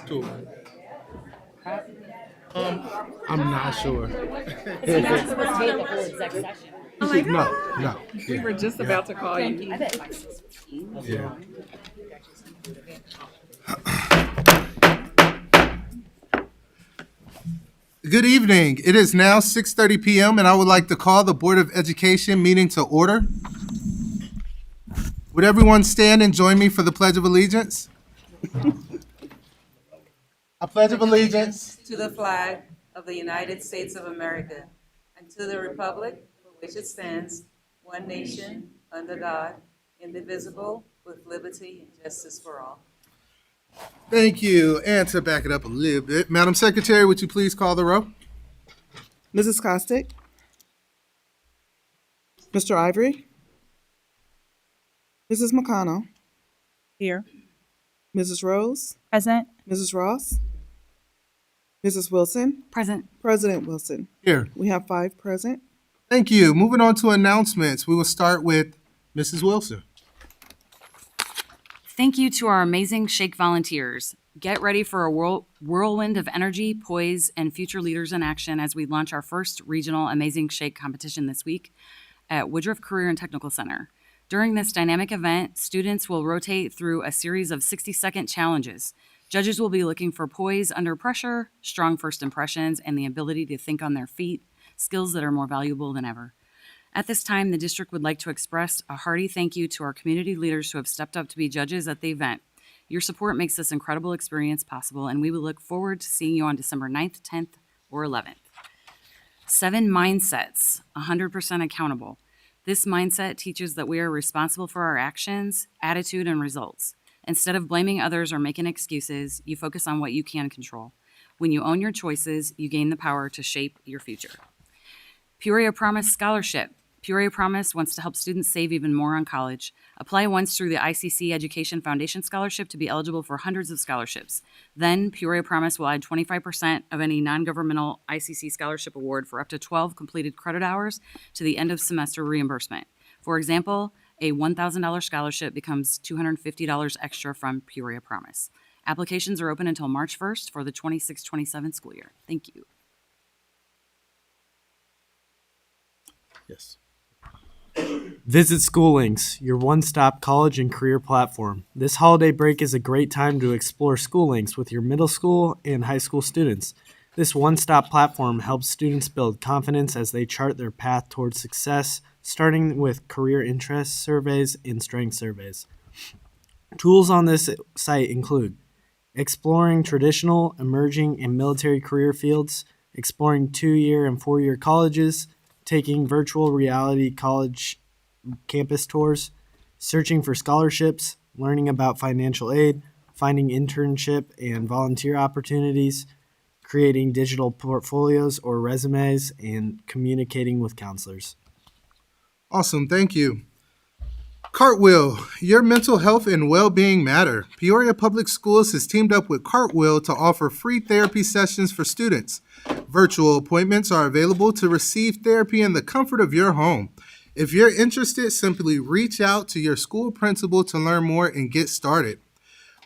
Cool. I'm not sure. It's not supposed to be the whole exec session. No. We were just about to call you. I bet 6:15. Yeah. Good evening. It is now 6:30 p.m. and I would like to call the Board of Education meeting to order. Would everyone stand and join me for the Pledge of Allegiance? I pledge of allegiance To the flag of the United States of America and to the republic for which it stands, one nation, under God, indivisible, with liberty and justice for all. Thank you. And to back it up a little bit, Madam Secretary, would you please call the row? Mrs. Costick? Mr. Ivory? Mrs. McConnell? Here. Mrs. Rose? Present. Mrs. Ross? Mrs. Wilson? Present. President Wilson? Here. We have 5 present. Thank you. Moving on to announcements, we will start with Mrs. Wilson. Thank you to our amazing Shake volunteers. Get ready for a whirlwind of energy, poise, and future leaders in action as we launch our first regional Amazing Shake competition this week at Woodruff Career and Technical Center. During this dynamic event, students will rotate through a series of 60-second challenges. Judges will be looking for poise under pressure, strong first impressions, and the ability to think on their feet, skills that are more valuable than ever. At this time, the district would like to express a hearty thank you to our community leaders who have stepped up to be judges at the event. Your support makes this incredible experience possible, and we will look forward to seeing you on December 9th, 10th, or 11th. 7 mindsets, 100% accountable. This mindset teaches that we are responsible for our actions, attitude, and results. Instead of blaming others or making excuses, you focus on what you can control. When you own your choices, you gain the power to shape your future. Peoria Promise Scholarship. Peoria Promise wants to help students save even more on college. Apply once through the ICC Education Foundation Scholarship to be eligible for hundreds of scholarships. Then, Peoria Promise will add 25% of any non-governmental ICC scholarship award for up to 12 completed credit hours to the end of semester reimbursement. For example, a $1,000 scholarship becomes $250 extra from Peoria Promise. Applications are open until March 1st for the 26-27 school year. Thank you. Yes. Visit SchoolLinks, your one-stop college and career platform. This holiday break is a great time to explore SchoolLinks with your middle school and high school students. This one-stop platform helps students build confidence as they chart their path towards success, starting with career interest surveys and strength surveys. Tools on this site include exploring traditional, emerging, and military career fields, exploring 2-year and 4-year colleges, taking virtual reality college campus tours, searching for scholarships, learning about financial aid, finding internship and volunteer opportunities, creating digital portfolios or resumes, and communicating with counselors. Awesome. Thank you. Cartwheel, your mental health and well-being matter. Peoria Public Schools has teamed up with Cartwheel to offer free therapy sessions for students. Virtual appointments are available to receive therapy in the comfort of your home. If you're interested, simply reach out to your school principal to learn more and get started.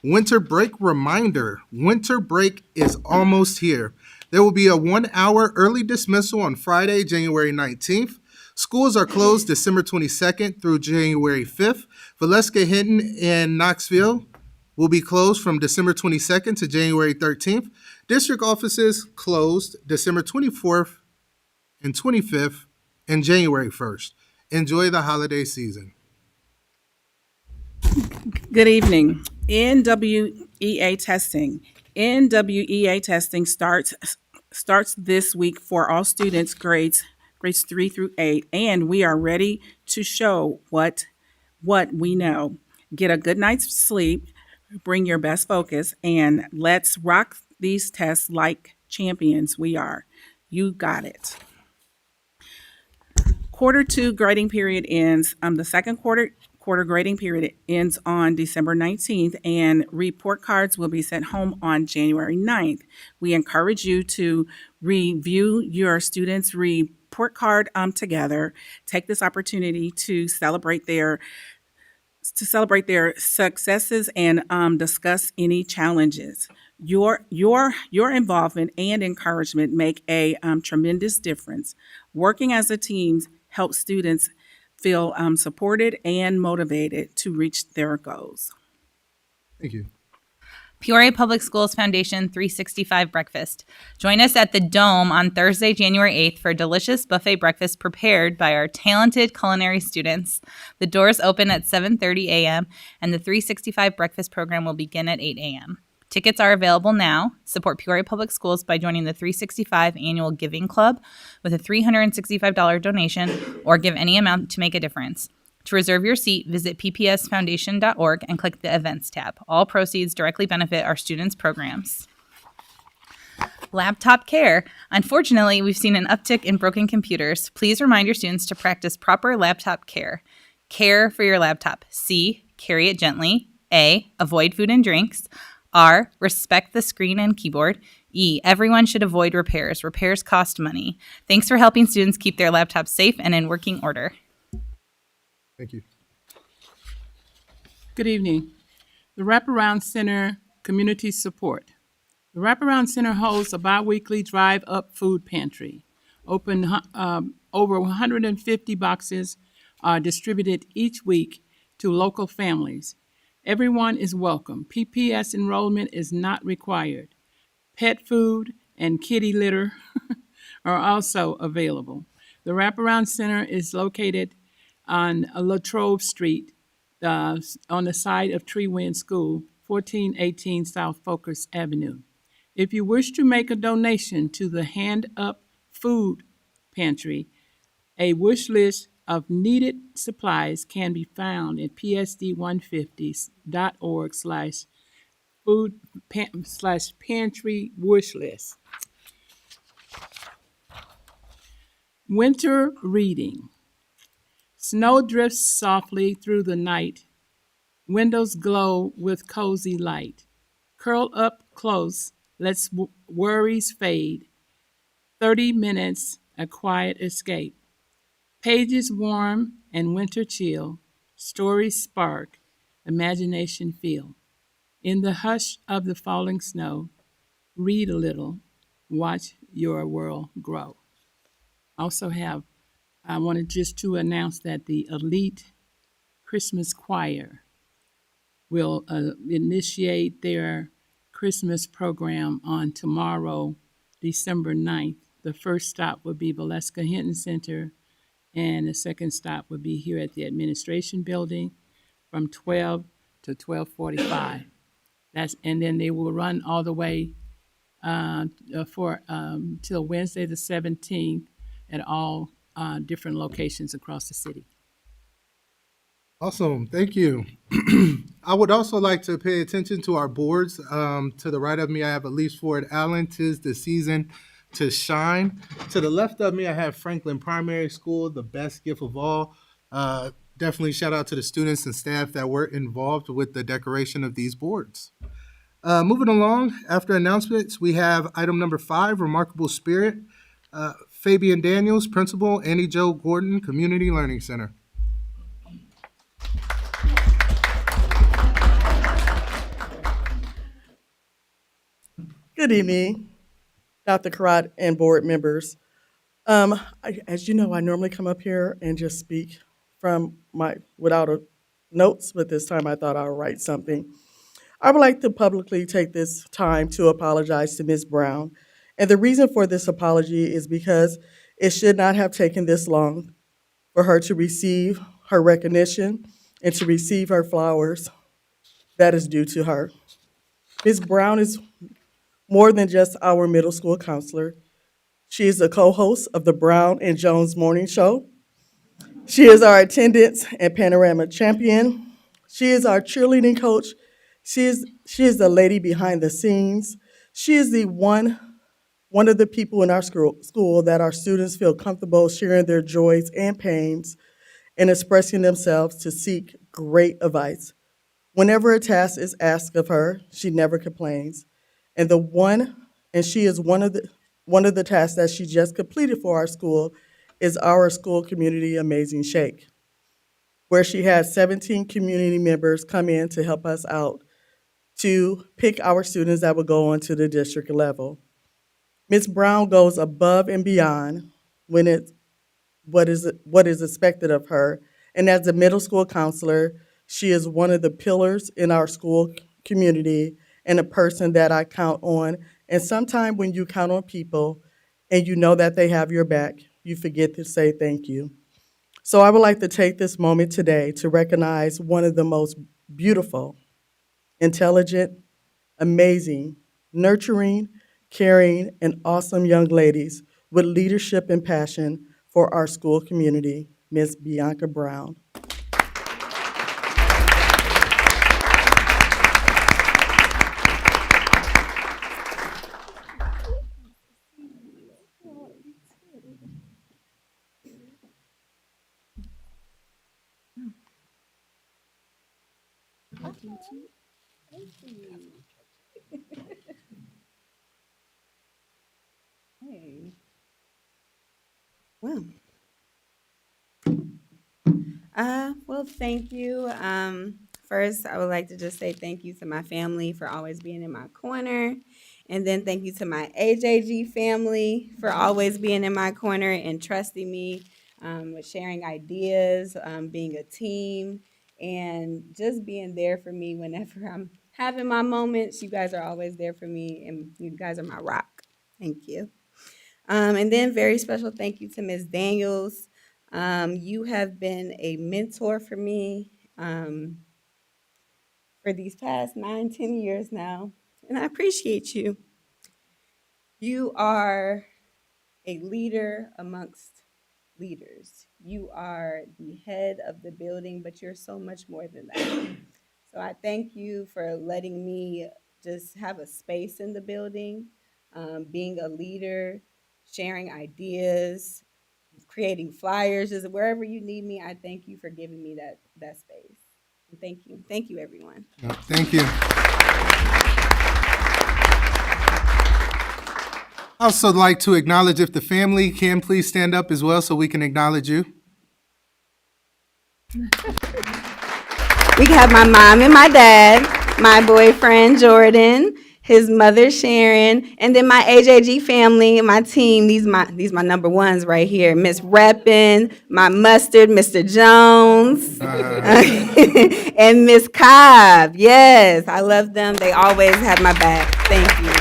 Winter break reminder. Winter break is almost here. There will be a 1-hour early dismissal on Friday, January 19th. Schools are closed December 22nd through January 5th. Valeska Hinton and Knoxville will be closed from December 22nd to January 13th. District offices closed December 24th and 25th and January 1st. Enjoy the holiday season. Good evening. NWEA testing. NWEA testing starts this week for all students grades 3 through 8, and we are ready to show what we know. Get a good night's sleep, bring your best focus, and let's rock these tests like champions we are. You got it. Quarter 2 grading period ends. The second quarter grading period ends on December 19th, and report cards will be sent home on January 9th. We encourage you to review your students' report card together. Take this opportunity to celebrate their successes and discuss any challenges. Your involvement and encouragement make a tremendous difference. Working as a team helps students feel supported and motivated to reach their goals. Thank you. Peoria Public Schools Foundation 365 Breakfast. Join us at the Dome on Thursday, January 8th for a delicious buffet breakfast prepared by our talented culinary students. The doors open at 7:30 a.m. and the 365 breakfast program will begin at 8 a.m. Tickets are available now. Support Peoria Public Schools by joining the 365 Annual Giving Club with a $365 donation or give any amount to make a difference. To reserve your seat, visit ppsfoundation.org and click the Events tab. All proceeds directly benefit our students' programs. Laptop care. Unfortunately, we've seen an uptick in broken computers. Please remind your students to practice proper laptop care. Care for your laptop. C, carry it gently. A, avoid food and drinks. R, respect the screen and keyboard. E, everyone should avoid repairs. Repairs cost money. Thanks for helping students keep their laptops safe and in working order. Thank you. Good evening. The Wraparound Center Community Support. The Wraparound Center holds a biweekly drive-up food pantry. Over 150 boxes are distributed each week to local families. Everyone is welcome. PPS enrollment is not required. Pet food and kitty litter are also available. The Wraparound Center is located on Latrobe Street on the side of Tree Wind School, 1418 South Focus Avenue. If you wish to make a donation to the Hand Up Food Pantry, a wish list of needed supplies can be found at psd150.org/food/pantry wish list. Winter reading. Snow drifts softly through the night. Windows glow with cozy light. Curl up close, let's worries fade. 30 minutes, a quiet escape. Pages warm and winter chill. Stories spark, imagination feel. In the hush of the falling snow, read a little, watch your world grow. I wanted just to announce that the Elite Christmas Choir will initiate their Christmas program on tomorrow, December 9th. The first stop will be Valeska Hinton Center, and the second stop will be here at the Administration Building from 12 to 12:45. And then they will run all the way till Wednesday the 17th at all different locations across the city. Awesome. Thank you. I would also like to pay attention to our boards. To the right of me, I have Elise Ford Allen. 'Tis the season to shine. To the left of me, I have Franklin Primary School, the best gift of all. Definitely shout out to the students and staff that were involved with the decoration of these boards. Moving along, after announcements, we have item number 5, Remarkable Spirit. Fabian Daniels, Principal, Annie Jo Gordon, Community Learning Center. Good evening, Dr. Karat and board members. As you know, I normally come up here and just speak without notes, but this time I thought I'll write something. I would like to publicly take this time to apologize to Ms. Brown. And the reason for this apology is because it should not have taken this long for her to receive her recognition and to receive her flowers that is due to her. Ms. Brown is more than just our middle school counselor. She is the co-host of the Brown and Jones Morning Show. She is our attendance and panorama champion. She is our cheerleading coach. She is the lady behind the scenes. She is the one of the people in our school that our students feel comfortable sharing their joys and pains and expressing themselves to seek great advice. Whenever a task is asked of her, she never complains. And the one, and she is one of the tasks that she just completed for our school is our school community amazing shake, where she had 17 community members come in to help us out to pick our students that would go on to the district level. Ms. Brown goes above and beyond when it what is expected of her. And as a middle school counselor, she is one of the pillars in our school community and a person that I count on. And sometimes when you count on people and you know that they have your back, you forget to say thank you. So I would like to take this moment today to recognize one of the most beautiful, intelligent, amazing, nurturing, caring, and awesome young ladies with leadership and passion for our school community, Ms. Bianca Brown. Well, well, thank you. First, I would like to just say thank you to my family for always being in my corner. And then thank you to my AJG family for always being in my corner and trusting me with sharing ideas, being a team, and just being there for me whenever I'm having my moments. You guys are always there for me, and you guys are my rock. Thank you. And then very special thank you to Ms. Daniels. You have been a mentor for me for these past 9, 10 years now, and I appreciate you. You are a leader amongst leaders. You are the head of the building, but you're so much more than that. So I thank you for letting me just have a space in the building, being a leader, sharing ideas, creating flyers, just wherever you need me. I thank you for giving me that space. And thank you, everyone. Thank you. I also like to acknowledge if the family can please stand up as well so we can acknowledge you. We have my mom and my dad, my boyfriend Jordan, his mother Sharon, and then my AJG family, my team. These my number ones right here. Miss Reppin, my mustard, Mr. Jones, and Miss Cobb. Yes, I love them. They always have my back. Thank you.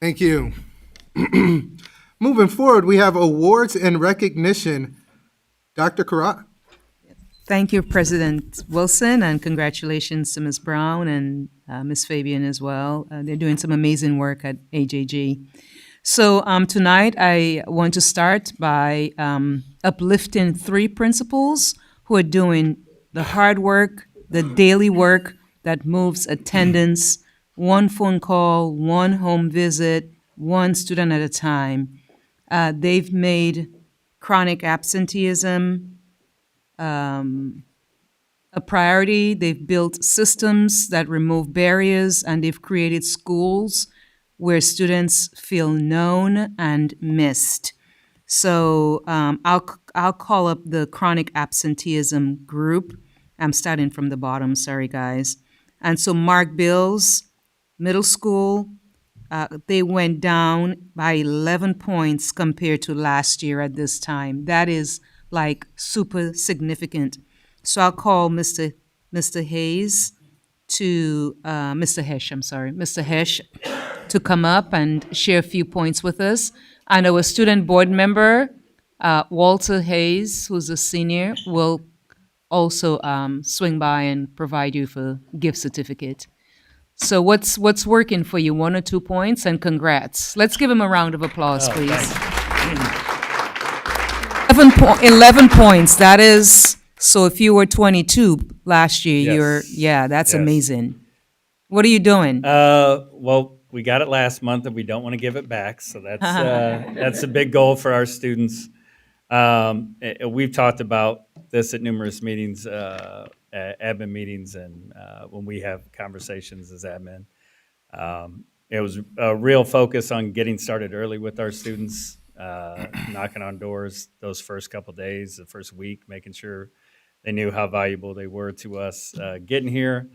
Thank you. Moving forward, we have awards and recognition. Dr. Karat. Thank you, President Wilson, and congratulations to Ms. Brown and Ms. Fabian as well. They're doing some amazing work at AJG. So tonight, I want to start by uplifting three principals who are doing the hard work, the daily work that moves attendance, one phone call, one home visit, one student at a time. They've made chronic absenteeism a priority. They've built systems that remove barriers, and they've created schools where students feel known and missed. So I'll call up the chronic absenteeism group. I'm starting from the bottom, sorry guys. And so Mark Bills, middle school, they went down by 11 points compared to last year at this time. That is like super significant. So I'll call Mr. Hayes to, Mr. Hesh, I'm sorry, Mr. Hesh to come up and share a few points with us. And our student board member, Walter Hayes, who's a senior, will also swing by and provide you with a gift certificate. So what's working for you? 1 or 2 points, and congrats. Let's give him a round of applause, Oh, please. thanks. 11 points. That is, so if you were 22 last year, Yes. that's Yes. amazing. What are you doing? Well, we got it last month, and we don't want to give it back. So that's a big goal for our students. We've talked about this at numerous meetings, admin meetings, and when we have conversations as admin. It was a real focus on getting started early with our students, knocking on doors those first couple days, the first week, making sure they knew how valuable they were to us getting here.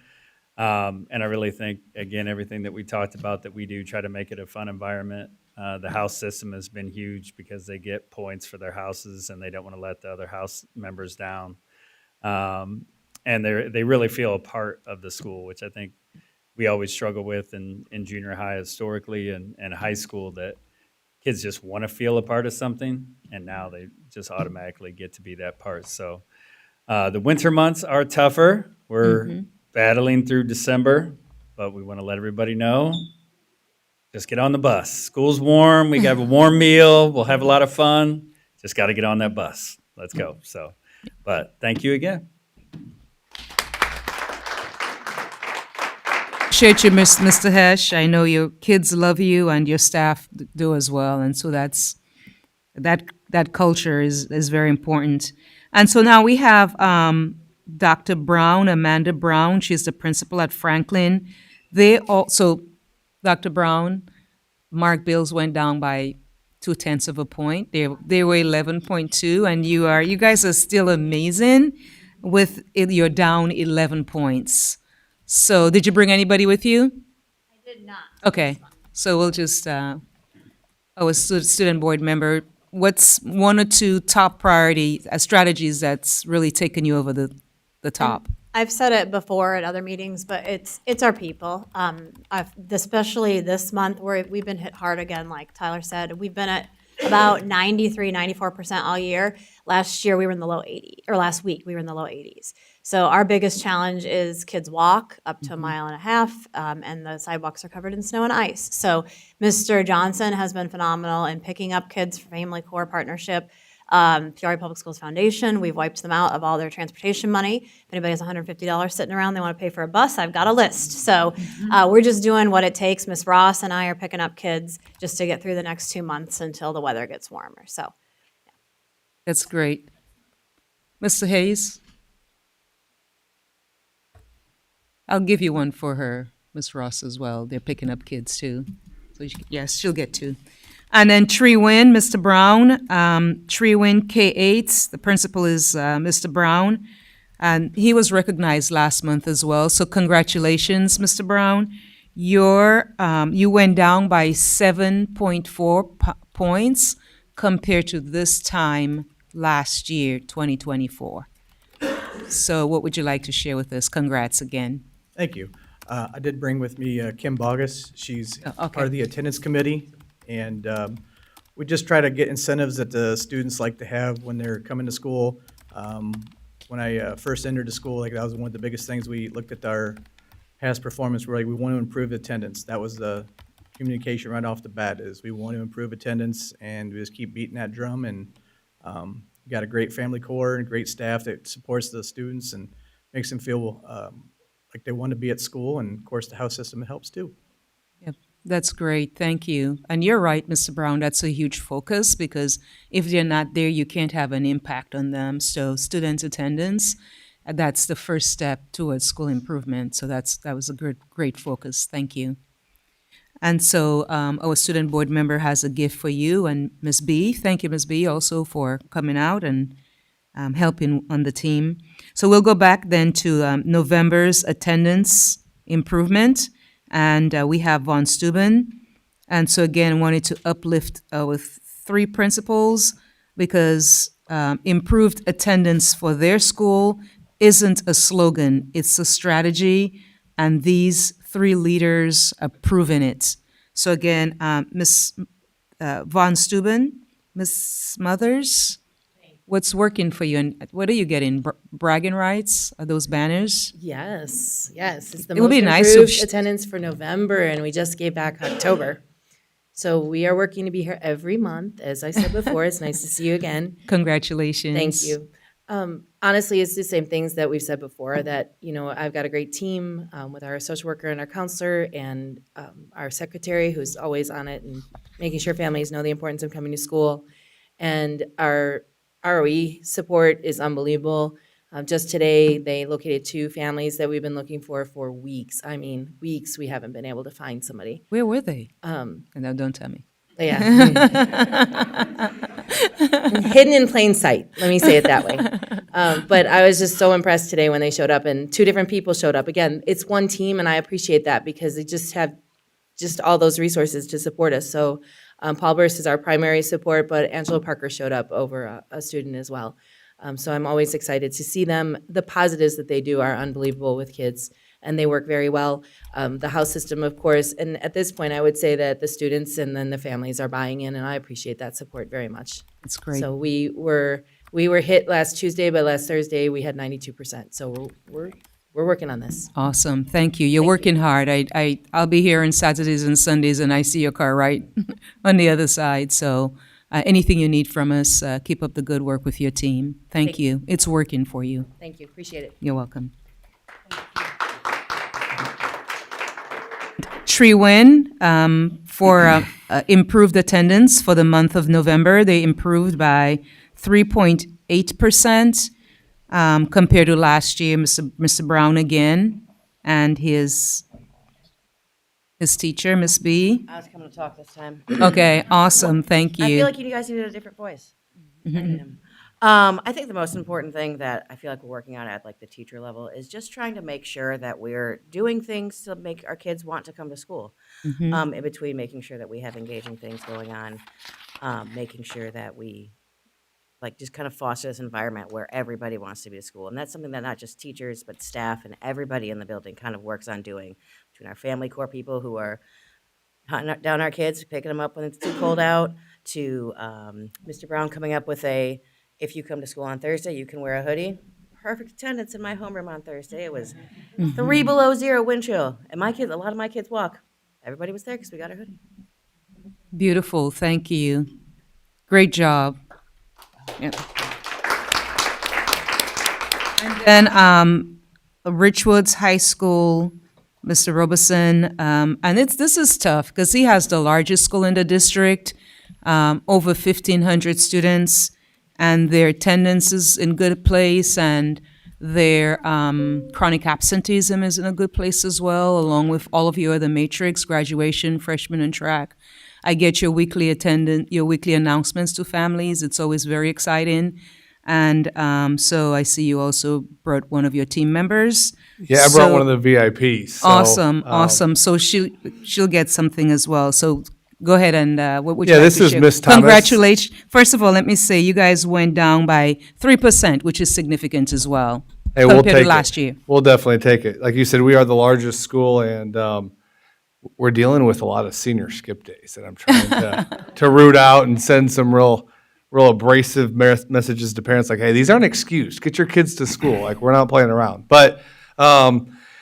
And I really think, again, everything that we talked about that we do, try to make it a fun environment. The house system has been huge because they get points for their houses and they don't want to let the other house members down. And they really feel a part of the school, which I think we always struggle with in junior high historically and high school, that kids just want to feel a part of something, and now they just automatically get to be that part. So the winter months are tougher. We're battling through December, but we want to let everybody know, just get on the bus. School's warm. We got a warm meal. We'll have a lot of fun. Just got to get on that bus. Let's go. So, but thank you again. Appreciate you, Mr. Hesh. I know your kids love you and your staff do as well. And so that culture is very important. And so now we have Dr. Brown, Amanda Brown. She's the principal at Franklin. They also, Dr. Brown, Mark Bills went down by 0.2 of a point. They were 11.2, and you guys are still amazing with it. You're down 11 points. So did you bring anybody with you? I did not. Okay, so we'll just, our student board member, what's 1 or 2 top priority strategies that's really taken you over the top? I've said it before at other meetings, but it's our people. Especially this month where we've been hit hard again, like Tyler said. We've been at about 93, 94% all year. Last year we were in the low 80s, or last week we were in the low 80s. So our biggest challenge is kids walk up to a mile and a half, and the sidewalks are covered in snow and ice. So Mr. Johnson has been phenomenal in picking up kids for Family Core Partnership. Peoria Public Schools Foundation, we've wiped them out of all their transportation money. If anybody has $150 sitting around, they want to pay for a bus, I've got a list. So we're just doing what it takes. Miss Ross and I are picking up kids just to get through the next 2 months until the weather gets warmer. So That's great. Mr. Hayes? I'll give you one for her, Miss Ross, as well. They're picking up kids, too. So yes, she'll get 2. And then Tree Win, Mr. Brown. Tree Win K-8, the principal is Mr. Brown. And he was recognized last month as well. So congratulations, Mr. Brown. You went down by 7.4 points compared to this time last year, 2024. So what would you like to share with us? Congrats again. Thank you. I did bring with me Kim Bogus. She's okay. part of the attendance committee, and we just try to get incentives that the students like to have when they're coming to school. When I first entered the school, that was one of the biggest things. We looked at our past performance. We want to improve attendance. That was the communication right off the bat, is we want to improve attendance, and we just keep beating that drum. And we got a great family core and great staff that supports the students and makes them feel like they want to be at school. And of course, the house system helps too. Yep, that's great. Thank you. And you're right, Mr. Brown, that's a huge focus, because if they're not there, you can't have an impact on them. So student attendance, that's the first step towards school improvement. So that was a great focus. Thank you. And so our student board member has a gift for you and Ms. B. Thank you, Ms. B, also for coming out and helping on the team. So we'll go back then to November's attendance improvement, and we have Von Steuben. And so again, wanted to uplift with 3 principals, because improved attendance for their school isn't a slogan, it's a strategy, and these 3 leaders are proving it. So again, Ms. Von Steuben, Ms. Mothers. Thank What's working for you, and what are you getting? Bragging rights? Are those banners? Yes, yes. It's the It would most be nice if improved attendance for November, and we just gave back October. So we are working to be here every month. As I said before, it's nice to see you again. Congratulations. Thank you. Honestly, it's the same things that we've said before, that, I've got a great team with our social worker and our counselor and our secretary who's always on it and making sure families know the importance of coming to school. And our ROE support is unbelievable. Just today, they located 2 families that we've been looking for weeks. I mean, weeks we haven't been able to find somebody. Where were they? No, don't tell me. Yeah. Hidden in plain sight, let me say it that way. But I was just so impressed today when they showed up, and 2 different people showed up. Again, it's one team, and I appreciate that because they just have all those resources to support us. So Paul Burst is our primary support, but Angela Parker showed up over a student as well. So I'm always excited to see them. The positives that they do are unbelievable with kids, and they work very well. The house system, of course, and at this point, I would say that the students and then the families are buying in, and I appreciate that support very much. That's great. So we were hit last Tuesday, but last Thursday we had 92%. So we're working on this. Awesome. Thank you. You're working hard. I'll be here on Saturdays and Sundays, and I see your car right on the other side. So anything you need from us, keep up the good work with your team. Thank you. It's working for you. Thank you. Appreciate it. You're welcome. Trewin, for improved attendance for the month of November, they improved by 3.8%. Compared to last year, Mr. Brown again, and his teacher, Miss B. I was coming to talk this time. Okay, awesome, thank you. I feel like you guys needed a different voice. I think the most important thing that I feel like we're working on at like the teacher level is just trying to make sure that we're doing things to make our kids want to come to school. In between making sure that we have engaging things going on, making sure that we just kind of foster this environment where everybody wants to be at school. And that's something that not just teachers, but staff and everybody in the building kind of works on doing, between our family core people who are hunting down our kids, picking them up when it's too cold out, to Mr. Brown coming up with if you come to school on Thursday, you can wear a hoodie. Perfect attendance in my homeroom on Thursday. It was 3 below zero wind chill. And a lot of my kids walk. Everybody was there because we got a hoodie. Beautiful, thank you. Great job. Yep. And then Richwoods High School, Mr. Robeson, and this is tough because he has the largest school in the district, over 1,500 students, and their attendance is in good place, and their chronic absenteeism is in a good place as well, along with all of your other matrix, graduation, freshman, and track. I get your weekly announcements to families. It's always very exciting. And so I see you also brought one of your team members. Yeah, I brought one of the VIPs. So, awesome. So she'll get something as well. So go ahead and what would you Yeah, like this to is share? Miss Thomas. Congratulations. First of all, let me say you guys went down by 3%, which is significant as well. Hey, we'll compared take to last it. year. We'll definitely take it. Like you said, we are the largest school, and we're dealing with a lot of senior skip days that I'm trying to root out and send some real abrasive messages to parents like, hey, these aren't excused. Get your kids to school. Like, we're not playing around. But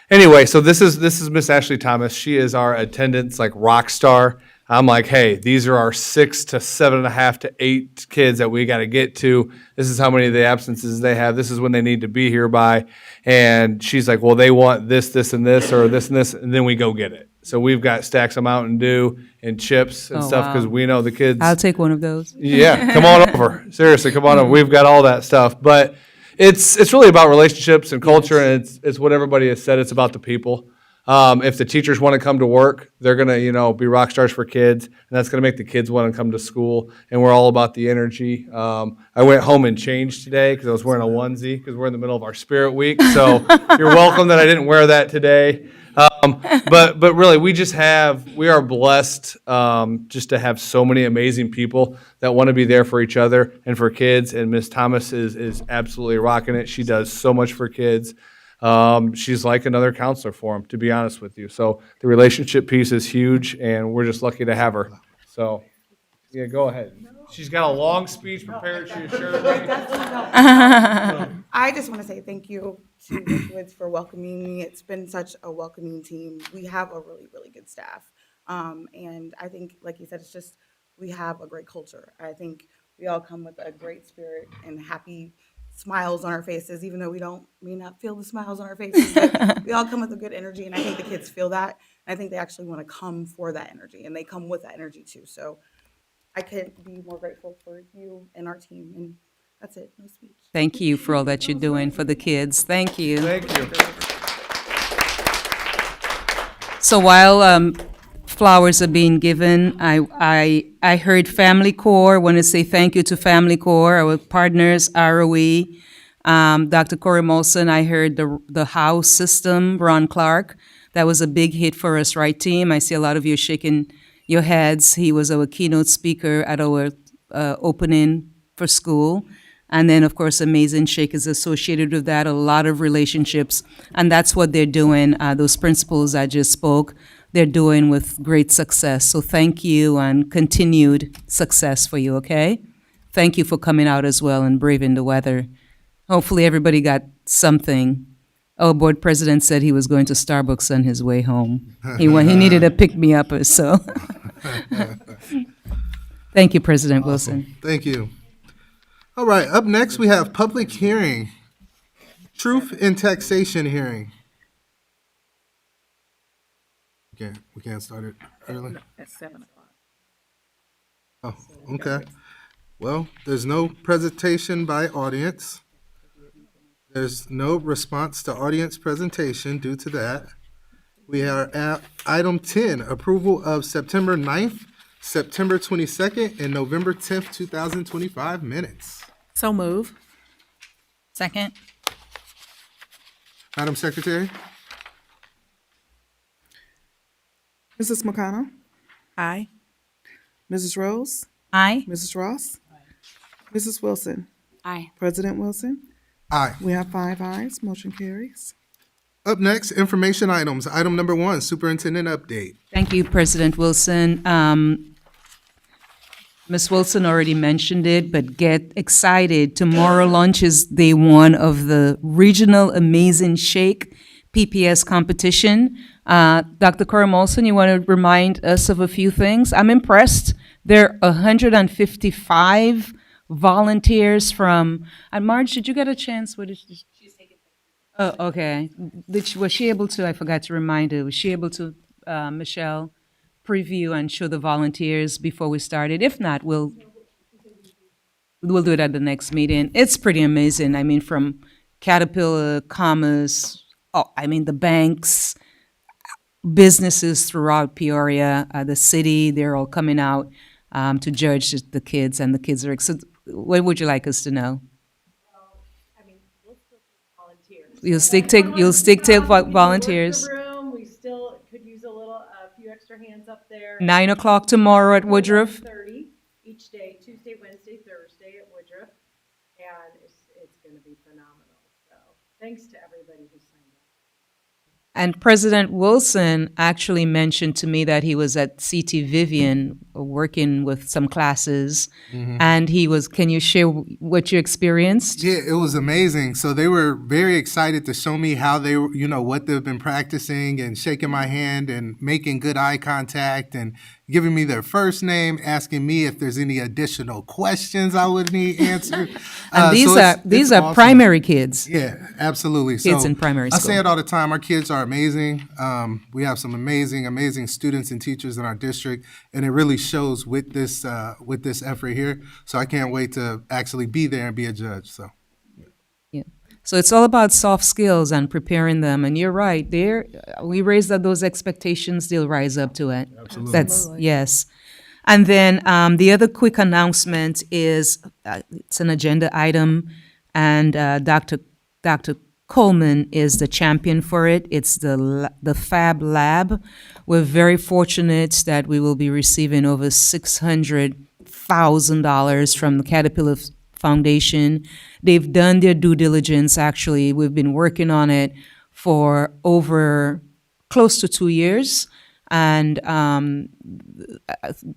anyway, so this is Miss Ashley Thomas. She is our attendance rock star. I'm like, hey, these are our 6 to 7.5 to 8 kids that we got to get to. This is how many of the absences they have. This is when they need to be here by. And she's like, well, they want this, this, and this, or this and this, and then we go get it. So we've got stacks of Mountain Dew and chips and stuff because we know the kids. I'll take one of those. Yeah, come on over. Seriously, come on over. We've got all that stuff. But it's really about relationships and culture, and it's what everybody has said. It's about the people. If the teachers want to come to work, they're going to, be rock stars for kids, and that's going to make the kids want to come to school. And we're all about the energy. I went home and changed today because I was wearing a onesie because we're in the middle of our Spirit Week. So you're welcome that I didn't wear that today. But really, we are blessed just to have so many amazing people that want to be there for each other and for kids. And Miss Thomas is absolutely rocking it. She does so much for kids. She's like another counselor for them, to be honest with you. So the relationship piece is huge, and we're just lucky to have her. So, yeah, go ahead. She's got a long speech prepared, she assured me. I just want to say thank you to Woods for welcoming me. It's been such a welcoming team. We have a really, really good staff. And I think, like you said, it's just, we have a great culture. I think we all come with a great spirit and happy smiles on our faces, even though may not feel the smiles on our faces, but we all come with a good energy. And I think the kids feel that. And I think they actually want to come for that energy, and they come with that energy too. So I couldn't be more grateful for you and our team. And that's it. No speech. Thank you for all that you're doing for the kids. Thank you. Thank you. So while flowers are being given, I heard Family Corps. Want to say thank you to Family Corps, our partners, ROE, Dr. Corey Molson. I heard the House system, Ron Clark. That was a big hit for us, right, team? I see a lot of you shaking your heads. He was our keynote speaker at our opening for school. And then, of course, Amazing Shake is associated with that, a lot of relationships. And that's what they're doing. Those principles I just spoke, they're doing with great success. So thank you and continued success for you, okay? Thank you for coming out as well and braving the weather. Hopefully everybody got something. Our board president said he was going to Starbucks on his way home. He needed a pick-me-upper, so. Thank you, President Wilson. Thank you. All right, up next we have public hearing, truth in taxation hearing. We can't start it early. At 7:00. Oh, okay. Well, there's no presentation by audience. There's no response to audience presentation due to that. We are at item 10, approval of September 9th, September 22nd, and November 10th, 2025 minutes. So move. Second. Madam Secretary? Mrs. McConnell, Aye. Mrs. Rose, Aye. Mrs. Ross, Mrs. Wilson, Aye. President Wilson. Aye. We have 5 ayes. Motion carries. Up next, information items. Item number 1, superintendent update. Thank you, President Wilson. Ms. Wilson already mentioned it, but get excited. Tomorrow launches day 1 of the Regional Amazing Shake PPS competition. Dr. Cora Molson, you want to remind us of a few things? I'm impressed. There are 155 volunteers from, and Marge, did you get a chance? She's taking pictures. Oh, okay. Was she able to, I forgot to remind her, was she able to, Michelle, preview and show the volunteers before we started? If not, we'll do it at the next meeting. It's pretty amazing. I mean, from Caterpillar, Commerce, the banks, businesses throughout Peoria, the city, they're all coming out to judge the kids, and the kids are excited. What would you like us to know? We'll still take volunteers. You'll stick to volunteers. We still could use a few extra hands up there. 9 o'clock tomorrow at Woodruff. 9:30 each day, Tuesday, Wednesday, Thursday at Woodruff, and it's going to be phenomenal. So thanks to everybody who signed up. And President Wilson actually mentioned to me that he was at CT Vivian working with some classes, and can you share what you experienced? Yeah, it was amazing. So they were very excited to show me how they, what they've been practicing, and shaking my hand and making good eye contact and giving me their first name, asking me if there's any additional questions I would need answered. And these are awesome. Primary kids. Yeah, absolutely. Kids in primary I school. say it all the time. Our kids are amazing. We have some amazing students and teachers in our district, and it really shows with this effort here. So I can't wait to actually be there and be a judge. So. Yeah. So it's all about soft skills and preparing them. And you're right. We raise those expectations, they'll rise up to it. Absolutely. Yes. And then the other quick announcement is it's an agenda item, and Dr. Coleman is the champion for it. It's the Fab Lab. We're very fortunate that we will be receiving over $600,000 from the Caterpillar Foundation. They've done their due diligence, actually. We've been working on it for over close to 2 years. And and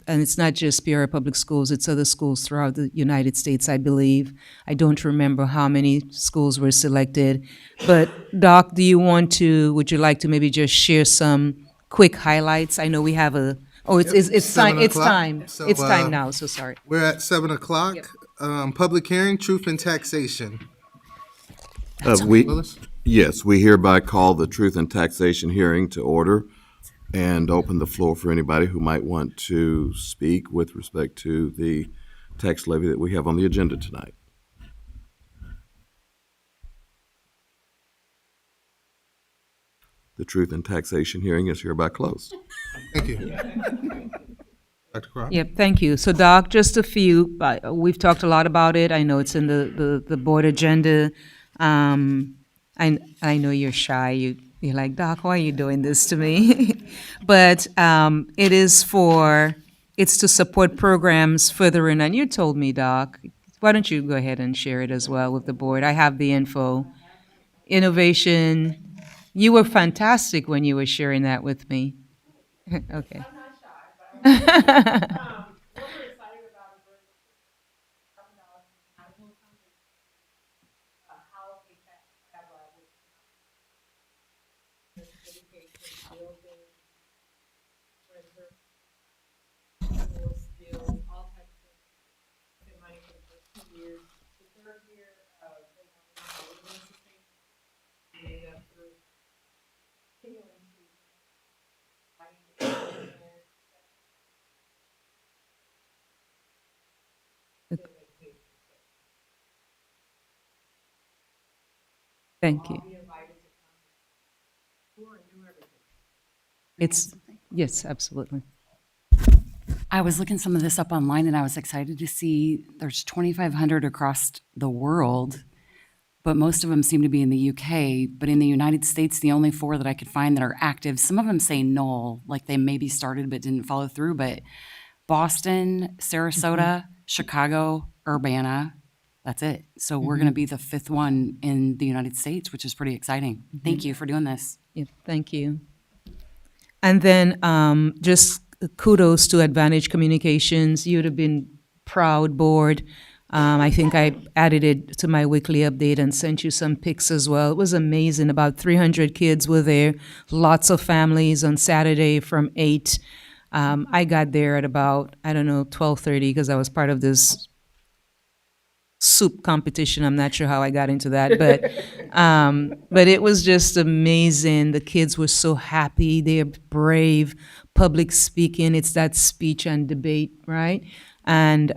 it's not just Peoria Public Schools, it's other schools throughout the United States, I believe. I don't remember how many schools were selected. But Doc, would you like to maybe just share some quick highlights? I know we have Yep, it's time, 7 it's o'clock. time. So, It's time now, so sorry. We're at 7 o'clock. Public hearing, truth and taxation. Willis? Yes, we hereby call the Truth and Taxation hearing to order and open the floor for anybody who might want to speak with respect to the tax levy that we have on the agenda tonight. The Truth and Taxation hearing is hereby closed. Thank you. Dr. Crop? Yep, thank you. So Doc, just a few, we've talked a lot about it. I know it's in the board agenda. I know you're shy. You're like, Doc, why are you doing this to me? But it's to support programs furthering, and you told me, Doc, why don't you go ahead and share it as well with the board? I have the info. Innovation. You were fantastic when you were sharing that with me. Okay. Thank you. Yes, absolutely. I was looking some of this up online, and I was excited to see there's 2,500 across the world, but most of them seem to be in the UK. But in the United States, the only 4 that I could find that are active, some of them say null, like they maybe started but didn't follow through. But Boston, Sarasota, Chicago, Urbana, that's it. So we're going to be the 5th one in the United States, which is pretty exciting. Thank you for doing this. Yep, thank you. And then just kudos to Advantage Communications. You'd have been proud, board. I think I added it to my weekly update and sent you some pics as well. It was amazing. About 300 kids were there, lots of families on Saturday from 8. I got there at about, 12:30 because I was part of this soup competition. I'm not sure how I got into that, but it was just amazing. The kids were so happy. They're brave. Public speaking, it's that speech and debate, right? And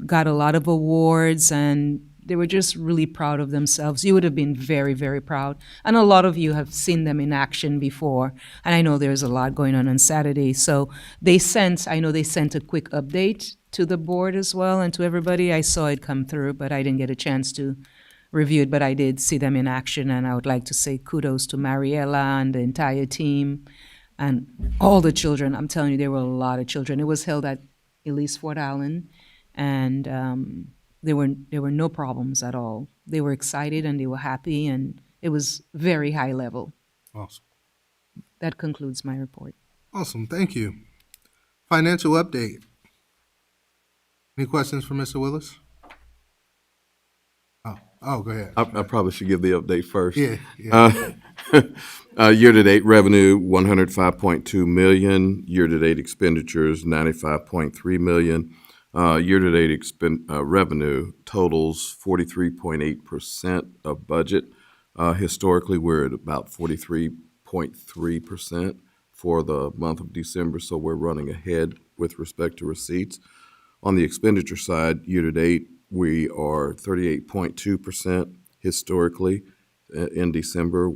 got a lot of awards, and they were just really proud of themselves. You would have been very, very proud. And a lot of you have seen them in action before. And I know there's a lot going on Saturday. So I know they sent a quick update to the board as well and to everybody. I saw it come through, but I didn't get a chance to review it. But I did see them in action, and I would like to say kudos to Mariella and the entire team and all the children. I'm telling you, there were a lot of children. It was held at Elise Fort Allen, and there were no problems at all. They were excited and they were happy, and it was very high level. Awesome. That concludes my report. Awesome, thank you. Financial update. Any questions for Mr. Willis? Go ahead. I probably should give the update first. Yeah. Year-to-date revenue, $105.2 million. Year-to-date expenditures, $95.3 million. Year-to-date revenue totals 43.8% of budget. Historically, we're at about 43.3% for the month of December, so we're running ahead with respect to receipts. On the expenditure side, year-to-date, we are 38.2%. Historically, in December,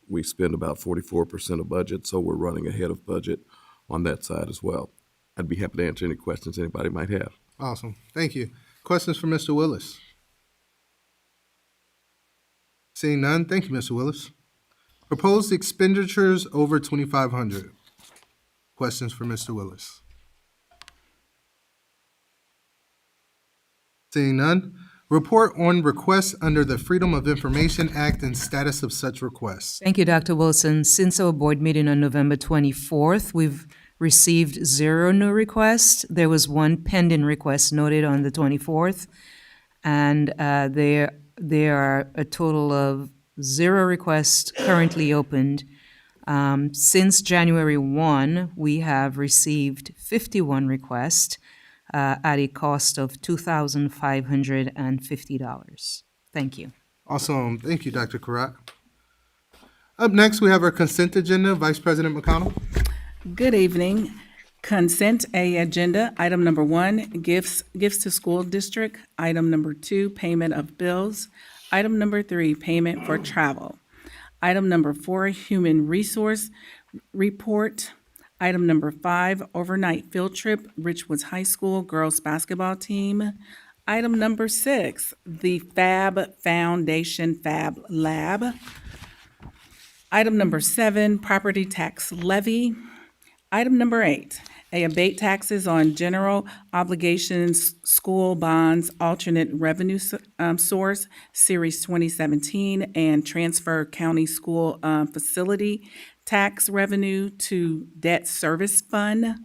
we spend about 44% of budget, so we're running ahead of budget on that side as well. I'd be happy to answer any questions anybody might have. Awesome, thank you. Questions for Mr. Willis? Seeing none, thank you, Mr. Willis. Proposed expenditures over 2,500. Questions for Mr. Willis? Seeing none, Report on requests under the Freedom of Information Act and status of such requests. Thank you, Dr. Wilson. Since our board meeting on November 24th, we've received 0 new requests. There was 1 pending request noted on the 24th, and there are a total of 0 requests currently opened. Since January 1, we have received 51 requests at a cost of $2,550. Thank you. Awesome. Thank you, Dr. Karat. Up next, we have our consent agenda. Vice President McConnell. Good evening. Consent A agenda. Item number 1, gifts to school district. Item number 2, payment of bills. Item number 3, payment for travel. Item number 4, human resource report. Item number 5, overnight field trip, Richwoods High School girls basketball team. Item number 6, the Fab Foundation Fab Lab. Item number 7, property tax levy. Item number 8, abate taxes on general obligations, school bonds, alternate revenue source, Series 2017, and transfer county school facility tax revenue to debt service fund.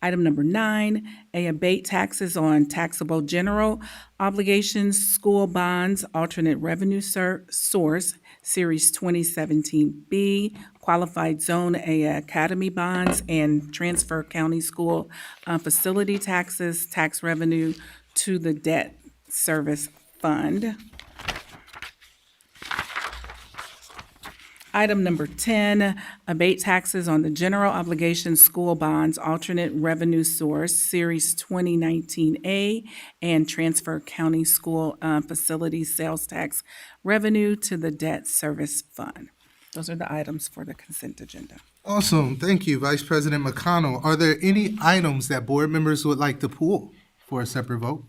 Item number 9, abate taxes on taxable general obligations, school bonds, alternate revenue source, Series 2017B, qualified Zone A academy bonds, and transfer county school facility taxes, tax revenue to the debt service fund. Item number 10, abate taxes on the general obligation school bonds, alternate revenue source, Series 2019A, and transfer county school facility sales tax revenue to the debt service fund. Those are the items for the consent agenda. Awesome. Thank you, Vice President McConnell. Are there any items that board members would like to pull for a separate vote?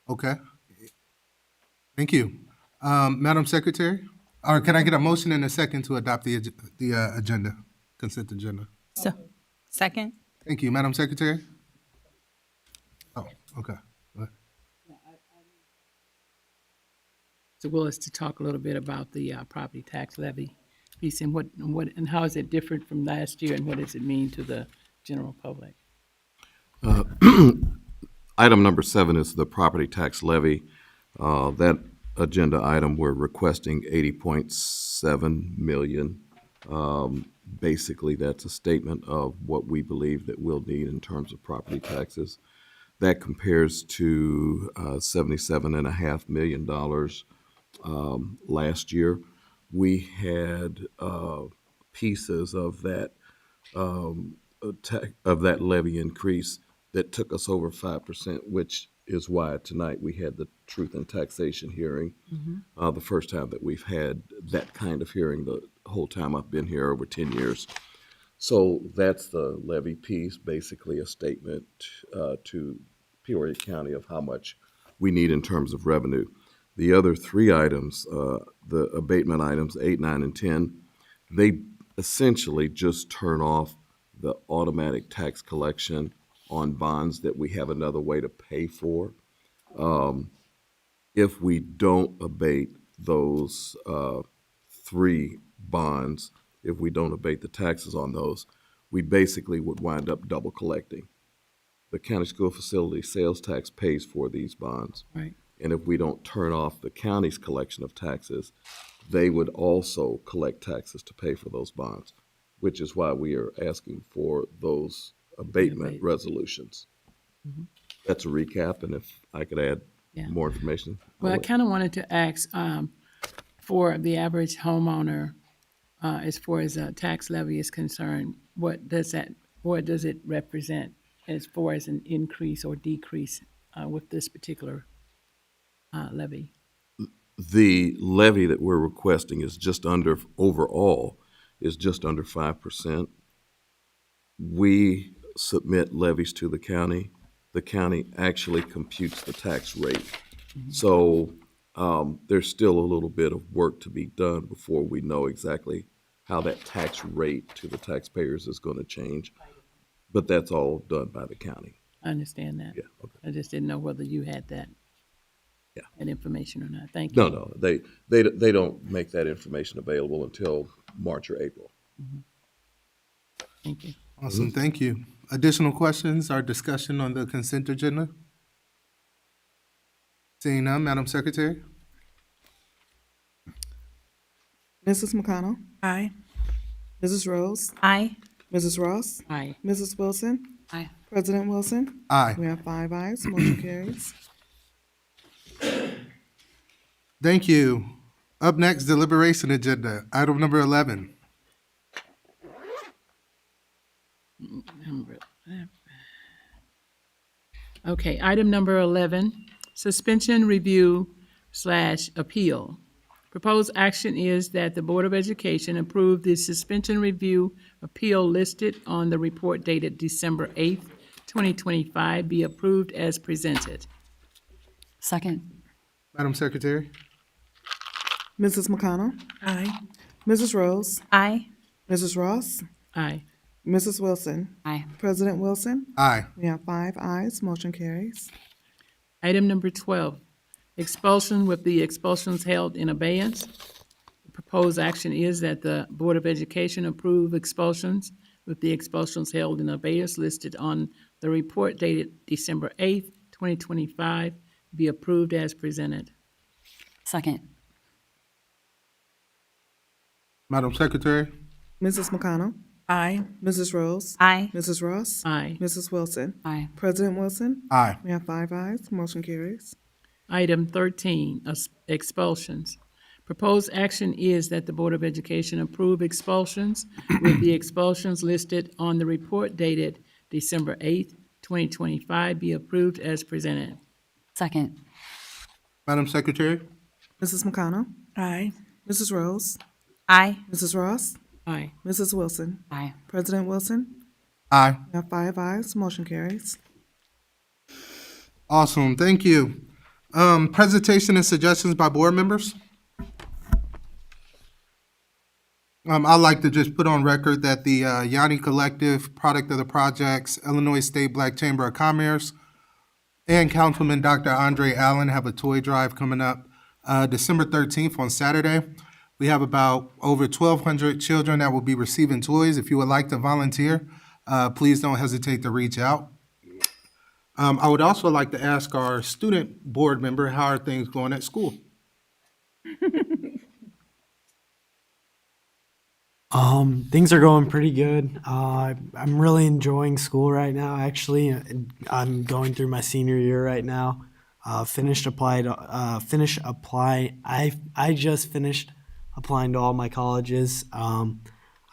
Okay. Thank you. Madam Secretary, or can I get a motion and a second to adopt the agenda, consent agenda? So, second? Thank you. Madam Secretary? Oh, okay. Go ahead. So Willis, to talk a little bit about the property tax levy piece and what and how is it different from last year and what does it mean to the general public? Item number 7 is the property tax levy. That agenda item, we're requesting $80.7 million. Basically, that's a statement of what we believe that we'll need in terms of property taxes. That compares to $77.5 million last year. We had pieces of that levy increase that took us over 5%, which is why tonight we had the Truth in Taxation hearing. The first time that we've had that kind of hearing the whole time I've been here, over 10 years. So that's the levy piece, basically a statement to Peoria County of how much we need in terms of revenue. The other 3 items, the abatement items, 8, 9, and 10, they essentially just turn off the automatic tax collection on bonds that we have another way to pay for. If we don't abate those 3 bonds, if we don't abate the taxes on those, we basically would wind up double collecting. The county school facility sales tax pays for these bonds. Right. And if we don't turn off the county's collection of taxes, they would also collect taxes to pay for those bonds, which is why we are asking for those abatement resolutions. That's a recap, and if I could add more information. Well, I kind of wanted to ask for the average homeowner, as far as a tax levy is concerned, what does it represent as far as an increase or decrease with this particular levy? The levy that we're requesting is just under, overall, is just under 5%. We submit levies to the county. The county actually computes the tax rate. So there's still a little bit of work to be done before we know exactly how that tax rate to the taxpayers is going to change. But that's all done by the county. I understand that. Yeah, okay. I just didn't know whether you had that. Yeah. That information or not. Thank you. No, they don't make that information available until March or April. Thank you. Awesome, thank you. Additional questions or discussion on the consent agenda? Seeing none, Madam Secretary? Mrs. McConnell? Aye. Mrs. Rose? Aye. Mrs. Ross? Aye. Mrs. Wilson? Aye. President Wilson? Aye. We have 5 ayes, motion carries. Thank you. Up next, deliberation agenda, item number 11. Okay, item number 11, suspension review / appeal. Proposed action is that the Board of Education approve the suspension review appeal listed on the report dated December 8th, 2025 be approved as presented. Second. Madam Secretary? Mrs. McConnell? Aye. Mrs. Rose? Aye. Mrs. Ross? Aye. Mrs. Wilson? Aye. President Wilson? Aye. We have 5 ayes, motion carries. Item number 12, expulsion with the expulsions held in abeyance. The proposed action is that the Board of Education approve expulsions with the expulsions held in abeyance listed on the report dated December 8th, 2025, be approved as presented. Second. Madam Secretary? Mrs. McConnell? Aye. Mrs. Rose? Aye. Mrs. Ross? Aye. Mrs. Wilson? Aye. President Wilson? Aye. We have 5 ayes, motion carries. Item 13, expulsions. Proposed action is that the Board of Education approve expulsions with the expulsions listed on the report dated December 8th, 2025 be approved as presented. Second. Madam Secretary? Mrs. McConnell? Aye. Mrs. Rose? Aye. Mrs. Ross? Aye. Mrs. Wilson? Aye. President Wilson? Aye. We have 5 ayes, motion carries. Awesome, thank you. Presentation and suggestions by board members? I'd like to just put on record that the Yanni Collective, product of the projects, Illinois State Black Chamber of Commerce, and Councilman Dr. Andre Allen have a toy drive coming up December 13th on Saturday. We have about over 1,200 children that will be receiving toys. If you would like to volunteer, please don't hesitate to reach out. I would also like to ask our student board member, how are things going at school? Things are going pretty good. I'm really enjoying school right now. Actually, I'm going through my senior year right now. I just finished applying to all my colleges. I'm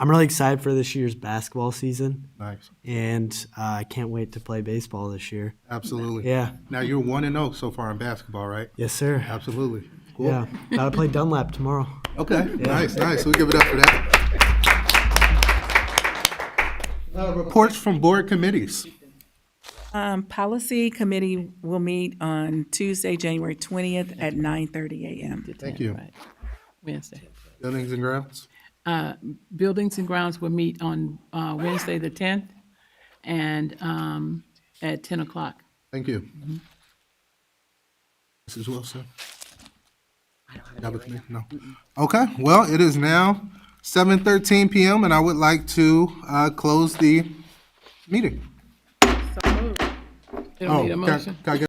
really excited for this year's basketball season. Nice. And I can't wait to play baseball this year. Absolutely. Yeah. Now you're 1-0 so far in basketball, right? Yes, sir. Absolutely. Cool. Yeah. Gotta play Dunlap tomorrow. Okay. Yeah. Nice. We'll give it up for that. Reports from board committees. Policy Committee will meet on Tuesday, January 20th at 9:30 a.m. Thank you. Right. Wednesday. Buildings and grounds. Buildings and Grounds will meet on Wednesday, the 10th, and at 10 o'clock. Thank you. Mrs. Wilson? No. Okay, well, it is now 7:13 p.m. and I would like to close the meeting. You don't need a motion? Can I get